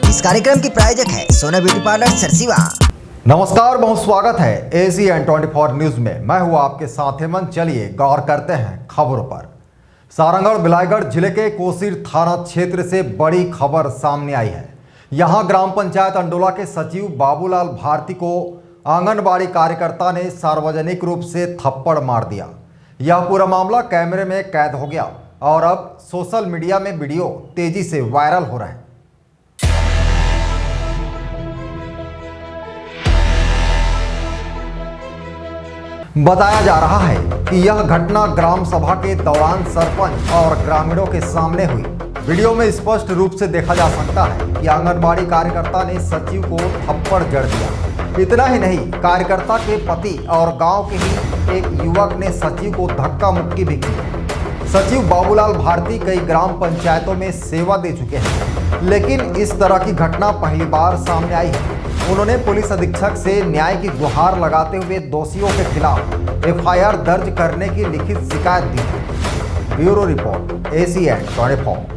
इस कार्यक्रम की प्रायोजक है सोना ब्यूटी पार्लर सरसीवा। नमस्कार, बहुत स्वागत है ACN 24 न्यूज में। मैं हूं आपके साथ हेमंत। चलिए गौर करते हैं खबरों पर। सारंगढ़ बिलाईगढ़ जिले के कोसीर थाना क्षेत्र से बड़ी खबर सामने आई है। यहां ग्राम पंचायत अंडोला के सचिव बाबूलाल भारती को आंगनबाड़ी कार्यकर्ता ने सार्वजनिक रूप से थप्पड़ मार दिया। यह पूरा मामला कैमरे में कैद हो गया और अब सोशल मीडिया में वीडियो तेजी से वायरल हो रहा है। बताया जा रहा है कि यह घटना ग्राम सभा के दौरान सरपंच और ग्रामीणों के सामने हुई। वीडियो में स्पष्ट रूप से देखा जा सकता है कि आंगनबाड़ी कार्यकर्ता ने सचिव को थप्पड़ जड़ दिया। इतना ही नहीं, कार्यकर्ता के पति और गांव के ही एक युवक ने सचिव को धक्का मुक्की भी की। सचिव बाबूलाल भारती कई ग्राम पंचायतों में सेवा दे चुके हैं, लेकिन इस तरह की घटना पहली बार सामने आई है। उन्होंने पुलिस अधीक्षक से न्याय की गुहार लगाते हुए दोषियों के खिलाफ FIR दर्ज करने की लिखित शिकायत दी है। Bureau report ACN 24।